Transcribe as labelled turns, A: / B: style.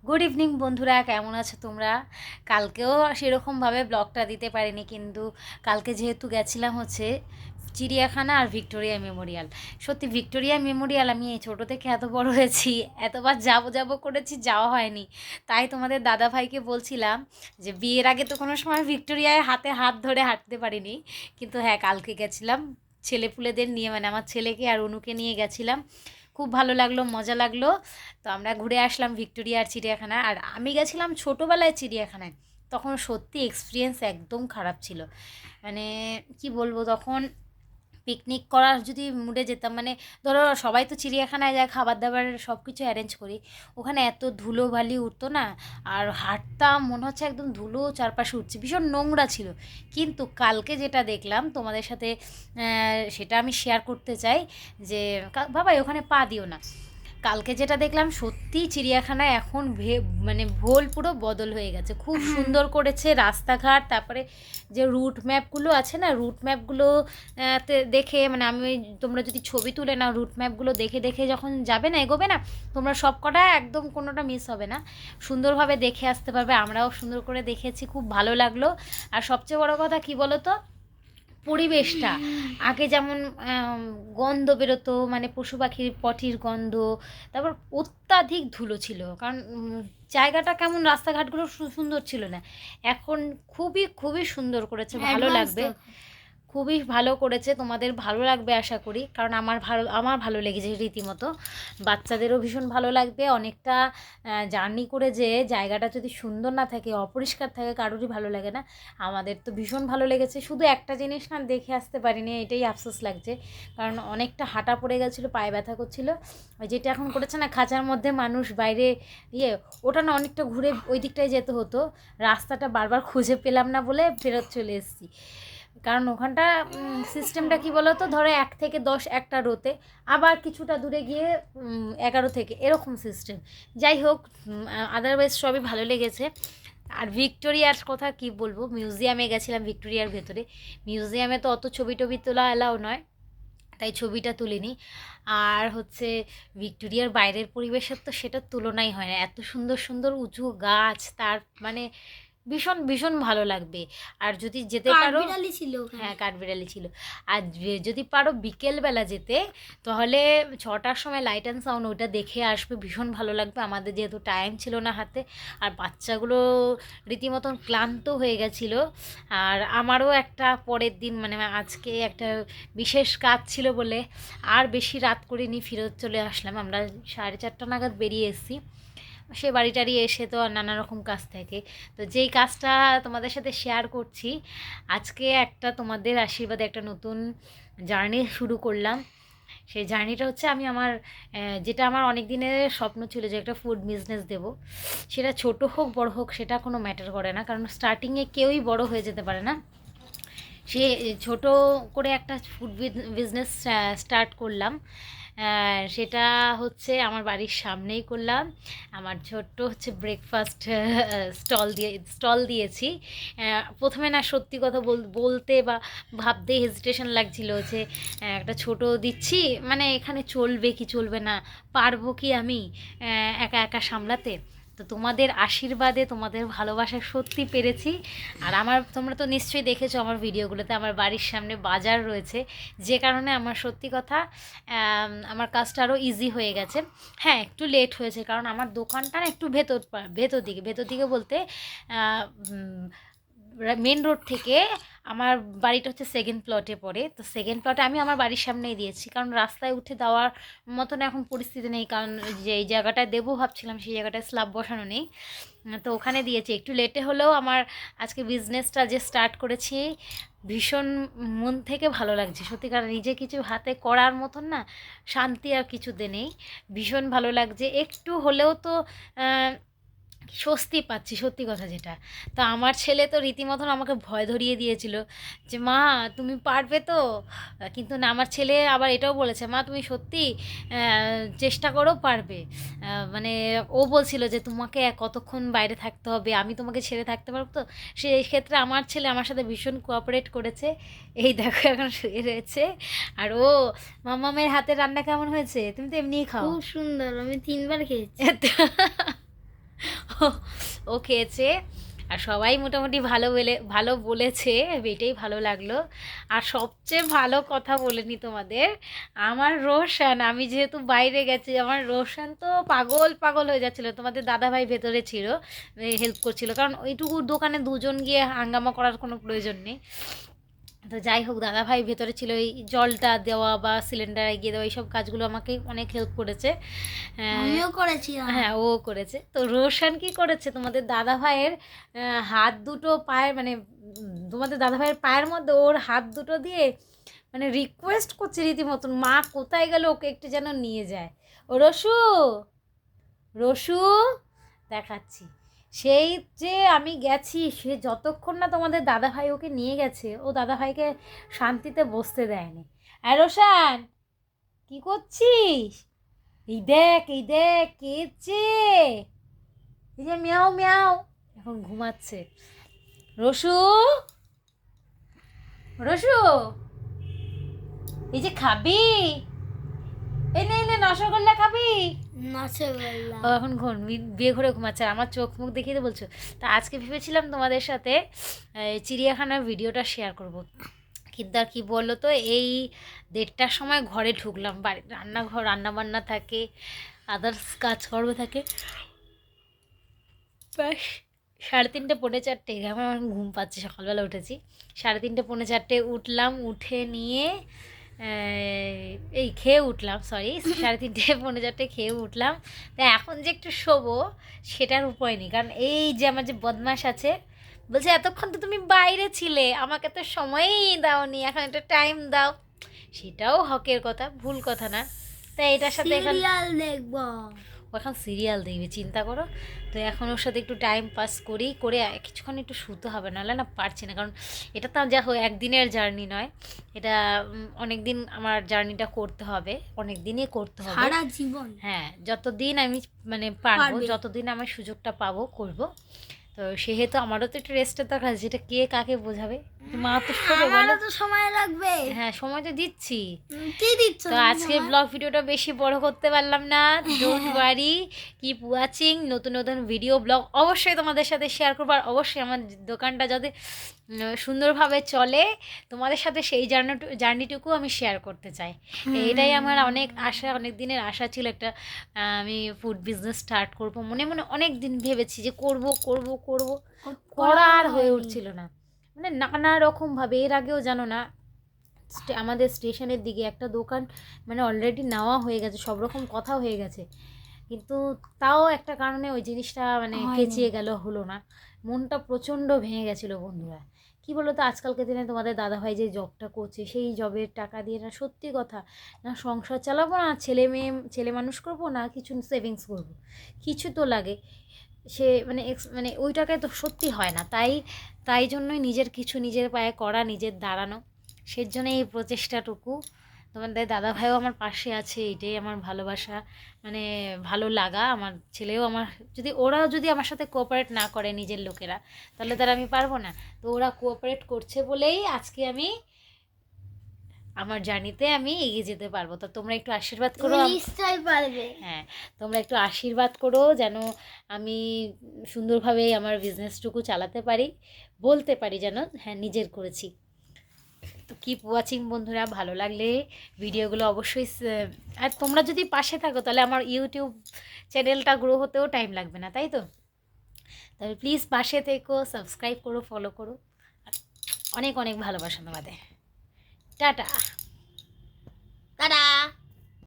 A: Good evening বন্ধুরা, কেমন আছো তোমরা? কালকেও সেরকমভাবে ব্লগটা দিতে পারিনি, কিন্তু কালকে যেহেতু গেছিলাম হচ্ছে চিড়িয়াখানা আর ভিক্টোরিয়া মেমোরিয়াল। সত্যি ভিক্টোরিয়া মেমোরিয়াল আমি এই ছোটো থেকে এত বড় হয়েছি, এতবার যাবো যাবো করেছি, যাওয়া হয়নি। তাই তোমাদের দাদা ভাইকে বলছিলাম যে বিয়ের আগে তো কোনো সময় ভিক্টোরিয়ায় হাতে হাত ধরে হাঁটতে পারিনি, কিন্তু হ্যাঁ কালকে গেছিলাম ছেলেপুলেদের নিয়ে, মানে আমার ছেলেকে আর অনুকে নিয়ে গেছিলাম। খুব ভালো লাগলো, মজা লাগলো। তো আমরা ঘুরে আসলাম ভিক্টোরিয়ার চিড়িয়াখানা। আর আমি গেছিলাম ছোটোবেলায় চিড়িয়াখানায়, তখন সত্যি এক্সপিরিয়েন্স একদম খারাপ ছিল। মানে কি বলবো, তখন পিকনিক করার যদি মুডে যেতাম, মানে ধরো সবাই তো চিড়িয়াখানায় যায়, খাবার দাবারের সব কিছু অ্যারেঞ্জ করি, ওখানে এত ধুলোবালি উঠতো না, আর হাঁটতাম মনে হচ্ছে একদম ধুলো চারপাশে উঠছে, ভীষণ নোংরা ছিল। কিন্তু কালকে যেটা দেখলাম তোমাদের সাথে সেটা আমি শেয়ার করতে চাই। যে বাবা ওখানে পা দিও না। কালকে যেটা দেখলাম সত্যিই চিড়িয়াখানায় এখন মানে ভোল পুরো বদল হয়ে গেছে, খুব সুন্দর করেছে রাস্তাঘাট। তারপরে যে রুট ম্যাপগুলো আছে না, রুট ম্যাপগুলো দেখে, মানে আমি তোমরা যদি ছবি তুলে নাও রুট ম্যাপগুলো দেখে দেখে যখন যাবে না, এগোবে না, তোমরা সব কটা একদম কোনোটা মিস হবে না, সুন্দরভাবে দেখে আসতে পারবে। আমরাও সুন্দর করে দেখেছি, খুব ভালো লাগলো। আর সবচেয়ে বড় কথা কি বলো তো, পরিবেশটা আগে যেমন গন্ধ বেরোতো, মানে পশু পাখির পটির গন্ধ, তারপর অত্যাধিক ধুলো ছিল, কারণ জায়গাটা কেমন, রাস্তাঘাটগুলো সুন্দর ছিল না। এখন খুবই খুবই সুন্দর করেছে, ভালো লাগবে, খুবই ভালো করেছে, তোমাদের ভালো লাগবে আশা করি, কারণ আমার ভালো লেগেছে রীতিমতো। বাচ্চাদেরও ভীষণ ভালো লাগবে। অনেকটা জার্নি করে যে জায়গাটা যদি সুন্দর না থাকে, অপরিষ্কার থাকে, কারোরই ভালো লাগে না। আমাদের তো ভীষণ ভালো লেগেছে। শুধু একটা জিনিস না দেখে আসতে পারিনি, এটাই আফসোস লাগছে, কারণ অনেকটা হাঁটা পড়ে গেছিলো, পায়ে ব্যথা করছিলো। ওই যেটা এখন করেছে না খাঁচার মধ্যে মানুষ বাইরে, ওটা না অনেকটা ঘুরে ওই দিকটায় যেতে হতো, রাস্তাটা বারবার খুঁজে পেলাম না বলে ফেরত চলে এসেছি। কারণ ওখানটা সিস্টেমটা কি বলো তো, ধরো 1 থেকে 10 একটা রোতে, আবার কিছুটা দূরে গিয়ে 11 থেকে, এরকম সিস্টেম। যাই হোক, আদারওয়াইজ সবই ভালো লেগেছে। আর ভিক্টোরিয়ার কথা কি বলবো, মিউজিয়ামে গেছিলাম ভিক্টোরিয়ার ভেতরে। মিউজিয়ামে তো অত ছবি টবি তোলা এলাও নয়, তাই ছবিটা তুলিনি। আর হচ্ছে ভিক্টোরিয়ার বাইরের পরিবেশের তো সেটার তুলনাই হয় না, এত সুন্দর সুন্দর উঁচু গাছ, তার মানে ভীষণ ভীষণ ভালো লাগবে। আর যদি যেতে পারো,
B: কাঠবিড়ালি ছিল ওখানে।
A: হ্যাঁ কাঠবিড়ালি ছিল। আর যদি পারো বিকেলবেলা যেতে, তাহলে 6টার সময় লাইট অ্যান্ড সাউন্ড, ওটা দেখে আসবে, ভীষণ ভালো লাগবে। আমাদের যেহেতু টাইম ছিল না হাতে, আর বাচ্চাগুলো রীতিমতন ক্লান্ত হয়ে গেছিলো। আর আমারও একটা পরের দিন, মানে আজকে একটা বিশেষ কাজ ছিল বলে আর বেশি রাত করিনি, ফেরত চলে আসলাম। আমরা 4:30 নাগাদ বেরিয়ে এসেছি। সে বাড়ি টাড়ি এসে তো আর নানা রকম কাজ থাকে। তো যেই কাজটা তোমাদের সাথে শেয়ার করছি, আজকে একটা তোমাদের আশীর্বাদে একটা নতুন জার্নি শুরু করলাম। সেই জার্নিটা হচ্ছে আমি আমার যেটা আমার অনেক দিনের স্বপ্ন ছিল, যে একটা ফুড বিজনেস দেব। সেটা ছোট হোক বড় হোক সেটা কোনো ম্যাটার করে না, কারণ স্টার্টিংয়ে কেউই বড় হয়ে যেতে পারে না। সে ছোট করে একটা ফুড বিজনেস স্টার্ট করলাম। সেটা হচ্ছে আমার বাড়ির সামনেই করলাম। আমার ছোট্ট হচ্ছে ব্রেকফাস্ট স্টল দিয়েছি। প্রথমে না সত্যি কথা বলতে বা ভাবতে হেজিটেশন লাগছিল, যে একটা ছোট দিচ্ছি, মানে এখানে চলবে কি চলবে না, পারবো কি আমি একা একা সামলাতে। তো তোমাদের আশীর্বাদে, তোমাদের ভালোবাসায় সত্যি পেরেছি। আর তোমরা তো নিশ্চয়ই দেখেছো আমার ভিডিওগুলোতে, আমার বাড়ির সামনে বাজার রয়েছে, যে কারণে আমার সত্যি কথা আমার কাজটা আরও ইজি হয়ে গেছে। হ্যাঁ একটু লেট হয়েছে, কারণ আমার দোকানটা না একটু ভেতর দিকে বলতে মেন রোড থেকে আমার বাড়িটা হচ্ছে সেকেন্ড প্লটে পড়ে। তো সেকেন্ড প্লটে আমি আমার বাড়ির সামনেই দিয়েছি, কারণ রাস্তায় উঠে দেওয়ার মতন এখন পরিস্থিতি নেই, কারণ যে এই জায়গাটায় দেবো ভাবছিলাম সেই জায়গাটায় স্ল্যাব বসানো নেই। তো ওখানে দিয়েছি, একটু লেটে হলেও আমার আজকে বিজনেসটা যে স্টার্ট করেছি, ভীষণ মন থেকে ভালো লাগছে সত্যি, কারণ নিজে কিছু হাতে করার মতন না শান্তি আর কিছুতে নেই। ভীষণ ভালো লাগছে, একটু হলেও তো স্বস্তি পাচ্ছি, সত্যি কথা যেটা। তো আমার ছেলে তো রীতিমতন আমাকে ভয় ধরিয়ে দিয়েছিল, যে মা তুমি পারবে তো। কিন্তু না, আমার ছেলে আবার এটাও বলেছে, মা তুমি সত্যি চেষ্টা করো, পারবে। মানে ও বলছিল যে তোমাকে কতক্ষণ বাইরে থাকতে হবে, আমি তোমাকে ছেড়ে থাকতে পারবো তো। সেই ক্ষেত্রে আমার ছেলে আমার সাথে ভীষণ কোঅপারেট করেছে। এই দেখো এখন শুয়ে রয়েছে। আর ও, মাম্মামের হাতের রান্না কেমন হয়েছে? তুমি তো এমনিই খাও।
B: খুব সুন্দর, আমি 3বার খেয়েছি।
A: ও খেয়েছে, আর সবাই মোটামুটি ভালো বলেছে, এটাই ভালো লাগলো। আর সবচেয়ে ভালো কথা বলে নি তোমাদের, আমার রোশন, আমি যেহেতু বাইরে গেছি, আমার রোশন তো পাগল পাগল হয়ে যাচ্ছিলো। তোমাদের দাদাভাই ভেতরে ছিল, হেল্প করছিল, কারণ ওইটুকু দোকানে দুজন গিয়ে হাঙ্গামা করার কোনো প্রয়োজন নেই। তো যাই হোক, দাদাভাই ভেতরে ছিল, এই জলটা দেওয়া বা সিলিন্ডার এগিয়ে দেওয়া এইসব কাজগুলো আমাকে অনেক হেল্প করেছে।
B: আমিও করেছি।
A: হ্যাঁ, ও করেছে। তো রোশন কি করেছে, তোমাদের দাদাভাইয়ের হাত দুটো পায়ের মানে তোমাদের দাদাভাইয়ের পায়ের মধ্যে ওর হাত দুটো দিয়ে মানে রিকোয়েস্ট করছে রীতিমতন, মা কোথায় গেল, ওকে একটু যেন নিয়ে যায়। ও রসু, রসু দেখাচ্ছি, সেই যে আমি গেছি, সে যতক্ষণ না তোমাদের দাদাভাই ওকে নিয়ে গেছে, ও দাদাভাইকে শান্তিতে বসতে দেয়নি। আর রোশান, কি করছিস? এই দেখ কেছে, এই যে মিয়াও মিয়াও, এখন ঘুমাচ্ছে। রসু, রসু, এই যে খাবি, এই নে নে রসগোল্লা খাবি।
B: রসগোল্লা।
A: ও এখন বিয়ে ঘরে ঘুমাচ্ছে, আর আমার চোখ মুখ দেখিয়ে তো বলছো। তা আজকে ভেবেছিলাম তোমাদের সাথে চিড়িয়াখানার ভিডিওটা শেয়ার করব, কিন্তু আর কি বললো তো, এই 1:30টার সময় ঘরে ঢুকলাম, বাড়ি রান্নাবান্না থাকে, আদার্স কাজকর্ম থাকে, ব্যাস 3:30 পৌনে 4 আমার ঘুম পাচ্ছে, সকালবেলা উঠেছি 3:30 পৌনে 4 উঠলাম, উঠে নিয়ে এই খেয়ে উঠলাম, সরি 3:30 পৌনে 4 খেয়ে উঠলাম। তা এখন যে একটু শোবো সেটার উপায় নেই, কারণ এই যে আমার যে বদমাশ আছে, বলছে এতক্ষণ তো তুমি বাইরে ছিলে, আমাকে তো সময়ই দাওনি, এখন একটা টাইম দাও। সেটাও হকের কথা, ভুল কথা না। তাই এটার সাথে এখন
B: সিরিয়াল দেখবো।
A: ও এখন সিরিয়াল দেখবে, চিন্তা করো। তো এখন ওর সাথে একটু টাইম পাস করি, করে কিছুক্ষণ একটু শুতে হবে, নাহলে না পারছি না, কারণ এটা তো যা হোক একদিনের জার্নি নয়, এটা অনেক দিন আমার জার্নিটা করতে হবে, অনেক দিনই করতে হবে,
B: সারা জীবন।
A: হ্যাঁ, যতদিন আমি মানে পারবো,
B: পারবে।
A: যতদিন আমার সুযোগটা পাবো করব। তো সেহেতু আমারও তো একটু রেস্টের দরকার আছে, যেটা কে কাকে বোঝাবে, মা তো শোবে বলো।
B: আমারও তো সময় লাগবে।
A: হ্যাঁ, সময় তো দিচ্ছি।
B: কি দিচ্ছ
A: তো আজকে ব্লগ ভিডিওটা বেশি বড় করতে পারলাম না, ডোন্ট ওয়ারি, কিপ ওয়াচিং, নতুন নতুন ভিডিও ব্লগ অবশ্যই তোমাদের সাথে শেয়ার করবো, আর অবশ্যই আমার দোকানটা যাতে সুন্দরভাবে চলে, তোমাদের সাথে সেই জার্নিটুকু আমি শেয়ার করতে চাই। এইটাই আমার অনেক আশা, অনেক দিনের আশা ছিল, একটা আমি ফুড বিজনেস স্টার্ট করব, মনে মনে অনেক দিন ভেবেছি যে করব করব করব, করার হয়ে উঠছিল না, মানে নানা রকমভাবে। এর আগেও জানো না, আমাদের স্টেশনের দিকে একটা দোকান মানে অলরেডি নেওয়া হয়ে গেছে, সব রকম কথা হয়ে গেছে, কিন্তু তাও একটা কারণে ওই জিনিসটা মানে পেঁচিয়ে গেল, হলো না। মনটা প্রচণ্ড ভেঙে গেছিলো বন্ধুরা। কি বলো তো, আজকালকে দিনে তোমাদের দাদাভাই যে জবটা করছে, সেই জবের টাকা দিয়ে না, সত্যি কথা, না সংসার চালাবো, না ছেলে মানুষ করবো, না কিছু সেভিংস করবো, কিছু তো লাগে। সে মানে মানে ওই টাকায় তো সত্যি হয় না, তাই জন্যই নিজের কিছু নিজের পায়ে করা, নিজের দাঁড়ানো, সেই জন্য এই প্রচেষ্টাটুকু। তোমাদের দাদাভাইও আমার পাশে আছে, এটাই আমার ভালোবাসা, মানে ভালো লাগা। আমার ছেলেও আমার, ওরাও যদি আমার সাথে কোঅপারেট না করে নিজের লোকেরা, তাহলে তারা আমি পারবো না। তো ওরা কোঅপারেট করছে বলেই আজকে আমি আমার জার্নিতে আমি এগিয়ে যেতে পারবো। তো তোমরা একটু আশীর্বাদ করো,
B: নিশ্চয়ই পারবে।
A: হ্যাঁ, তোমরা একটু আশীর্বাদ করো যেন আমি সুন্দরভাবে আমার বিজনেসটুকু চালাতে পারি, বলতে পারি যেন হ্যাঁ নিজের করেছি। তো কিপ ওয়াচিং বন্ধুরা, ভালো লাগলে ভিডিওগুলো অবশ্যই, আর তোমরা যদি পাশে থাকো তাহলে আমার ইউটিউব চ্যানেলটা গ্রো হতেও টাইম লাগবে না, তাই তো? তাহলে প্লিজ পাশে থেকো, সাবস্ক্রাইব করো, ফলো করো, অনেক অনেক ভালোবাসা তোমাদের। টাটা।